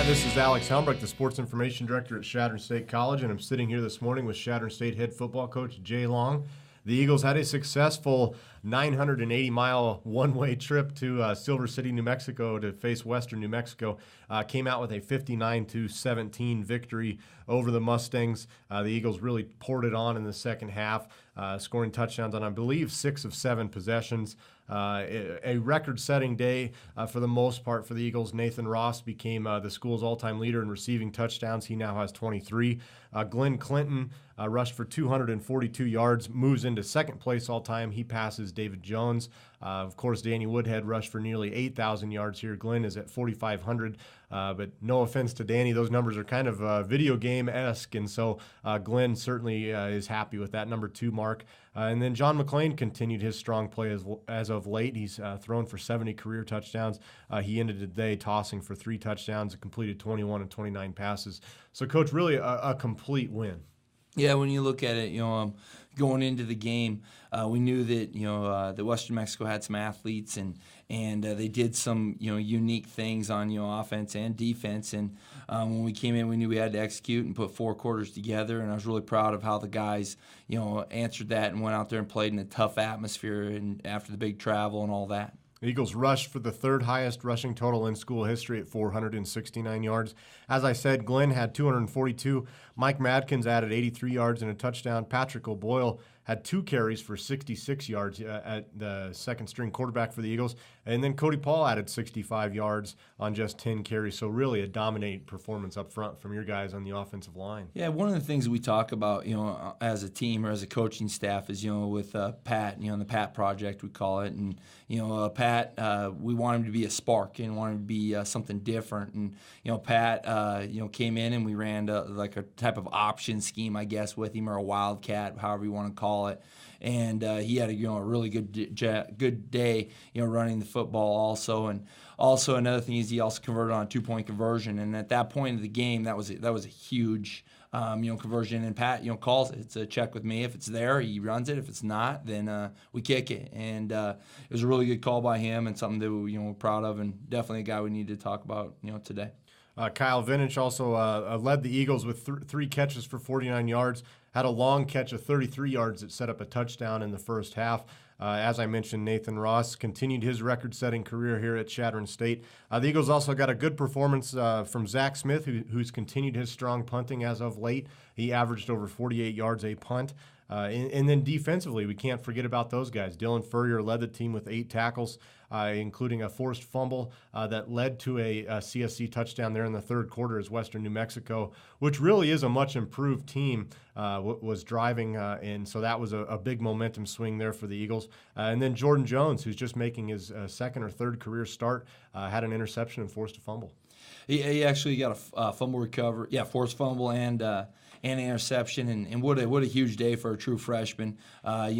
This is Alex Helmbrecht, the Sports Information Director at Chadron State College, and I'm sitting here this morning with Chadron State head football coach Jay Long. The Eagles had a successful 980-mile one-way trip to Silver City, New Mexico to face Western New Mexico. Came out with a 59-17 victory over the Mustangs. The Eagles really poured it on in the second half, scoring touchdowns on, I believe, 6 of 7 possessions. A record-setting day for the most part for the Eagles. Nathan Ross became the school's all-time leader in receiving touchdowns. He now has 23. Glenn Clinton rushed for 242 yards, moves into second place all-time. He passes David Jones. Of course, Danny Woodhead rushed for nearly 8,000 yards here. Glenn is at 4,500. But no offense to Danny, those numbers are kind of video game-esque, and so Glenn certainly is happy with that number 2 mark. And then John McClain continued his strong play as of late. He's thrown for 70 career touchdowns. He ended the day tossing for 3 touchdowns and completed 21 and 29 passes. So, Coach, really a complete win. Yeah, when you look at it, going into the game, we knew that that Western Mexico had some athletes and they did some unique things on offense and defense. And when we came in, we knew we had to execute and put 4 quarters together. And I was really proud of how the guys answered that and went out there and played in a tough atmosphere and after the big travel and all that. The Eagles rushed for the 3rd highest rushing total in school history at 469 yards. As I said, Glenn had 242. Mike Madkins added 83 yards and a touchdown. Patrick O'Boyle had 2 carries for 66 yards at the second-string quarterback for the Eagles. And then Cody Paul added 65 yards on just 10 carries. So really a dominant performance up front from your guys on the offensive line. Yeah, one of the things that we talk about, as a team or as a coaching staff is, with Pat, the Pat Project, we call it. And, Pat, we want him to be a spark and want him to be something different. And, Pat, came in and we ran like a type of option scheme, I guess, with him, or a wildcat, however you want to call it. And he had a really good day, running the football also. And also another thing is he also converted on a 2-point conversion. And at that point of the game, that was a huge conversion. And Pat calls it. It's a check with me. If it's there, he runs it. If it's not, then we kick it. And it was a really good call by him and something that we're proud of, and definitely a guy we need to talk about today. Kyle Vinich also led the Eagles with 3 catches for 49 yards, had a long catch of 33 yards that set up a touchdown in the first half. As I mentioned, Nathan Ross continued his record-setting career here at Chadron State. The Eagles also got a good performance from Zach Smith, who's continued his strong punting as of late. He averaged over 48 yards a punt. And then defensively, we can't forget about those guys. Dylan Furrier led the team with 8 tackles, including a forced fumble that led to a CSC touchdown there in the third quarter as Western New Mexico, which really is a much improved team, was driving. And so that was a big momentum swing there for the Eagles. And then Jordan Jones, who's just making his second or third career start, had an interception and forced a fumble. He actually got a fumble recovery, forced fumble and interception, and what a huge day for a true freshman.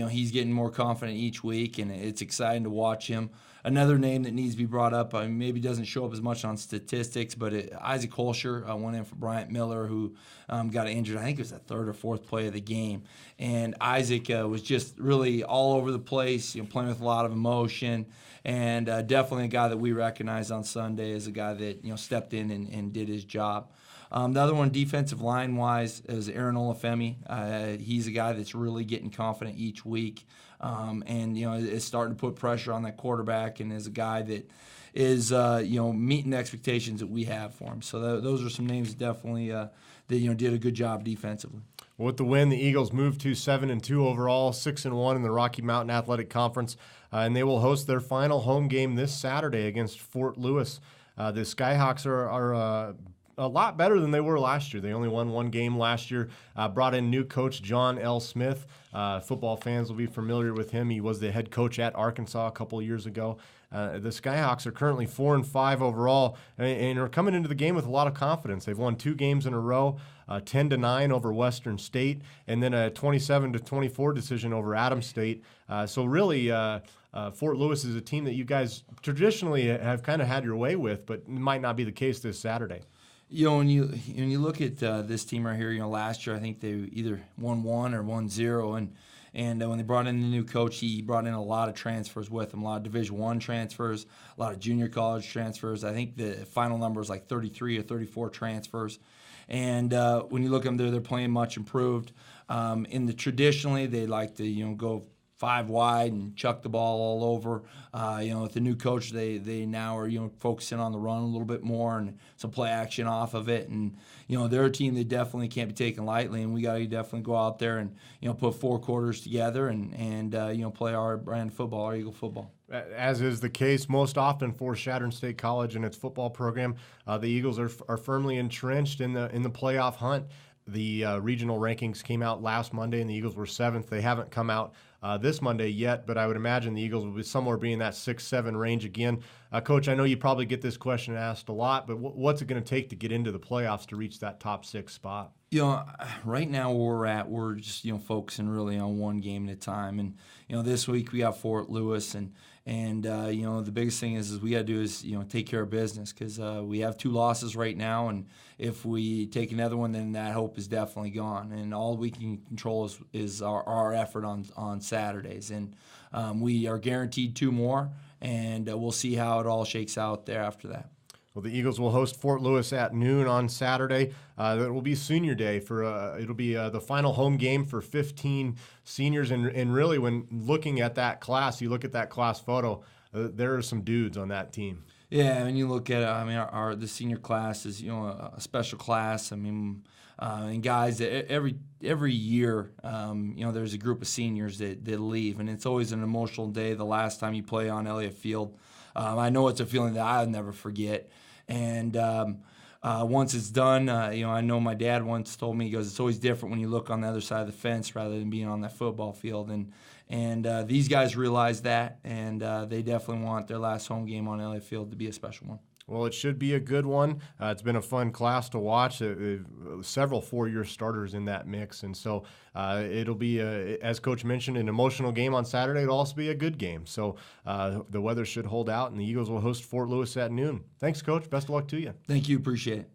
He's getting more confident each week, and it's exciting to watch him. Another name that needs to be brought up, maybe doesn't show up as much on statistics, but Isaac Holscher went in for Bryant Miller, who got injured. I think it was the 3rd or 4th play of the game. And Isaac was just really all over the place, playing with a lot of emotion, and definitely a guy that we recognized on Sunday as a guy that stepped in and did his job. The other one, defensive line-wise, is Aaron Olafemi. He's a guy that's really getting confident each week, and is starting to put pressure on that quarterback, and is a guy that is meeting the expectations that we have for him. So those are some names that definitely that did a good job defensively. With the win, the Eagles moved to 7-2 overall, 6-1 in the Rocky Mountain Athletic Conference, and they will host their final home game this Saturday against Fort Lewis. The Skyhawks are a lot better than they were last year. They only won 1 game last year. Brought in new coach John L. Smith. Football fans will be familiar with him. He was the head coach at Arkansas a couple years ago. The Skyhawks are currently 4-5 overall and are coming into the game with a lot of confidence. They've won 2 games in a row, 10-9 over Western State, and then a 27-24 decision over Adams State. So really, Fort Lewis is a team that you guys traditionally have kind of had your way with, but might not be the case this Saturday. When you look at this team right here, last year I think they either won 1 or 1-0, And when they brought in the new coach, he brought in a lot of transfers with him, a lot of Division I transfers, a lot of junior college transfers. I think the final number is like 33 or 34 transfers. And when you look at them, they're playing much improved. Traditionally, they like to go 5 wide and chuck the ball all over. With the new coach, they now are focusing on the run a little bit more and some play action off of it. And they're a team that definitely can't be taken lightly, and we got to definitely go out there and put 4 quarters together and play our brand of football, our Eagle football. As is the case most often for Chadron State College and its football program, the Eagles are firmly entrenched in the playoff hunt. The regional rankings came out last Monday, and the Eagles were 7th. They haven't come out this Monday yet, but I would imagine the Eagles will be somewhere being that 6-7 range again. Coach, I know you probably get this question asked a lot, but what's it going to take to get into the playoffs to reach that top 6 spot? Right now where we're just focusing really on one game at a time. And this week we got Fort Lewis, and the biggest thing is we got to do is take care of business, because we have 2 losses right now, and if we take another one, then that hope is definitely gone. And all we can control is our effort on Saturdays, and we are guaranteed 2 more, and we'll see how it all shakes out there after that. Well, the Eagles will host Fort Lewis at noon on Saturday. It will be Senior Day it'll be the final home game for 15 seniors. And really, when looking at that class, you look at that class photo, there are some dudes on that team. Yeah, when you look at the senior class is a special class. And guys, every year, there's a group of seniors that leave, and it's always an emotional day the last time you play on Elliott Field. I know it's a feeling that I'll never forget. And once it's done, I know my dad once told me, he goes, it's always different when you look on the other side of the fence rather than being on that football field. And these guys realize that, and they definitely want their last home game on Elliott Field to be a special one. Well, it should be a good one. It's been a fun class to watch. Several 4-year starters in that mix. And so it'll be, as Coach mentioned, an emotional game on Saturday. It'll also be a good game. So the weather should hold out, and the Eagles will host Fort Lewis at noon. Thanks, Coach. Best of luck to you. Thank you. Appreciate it.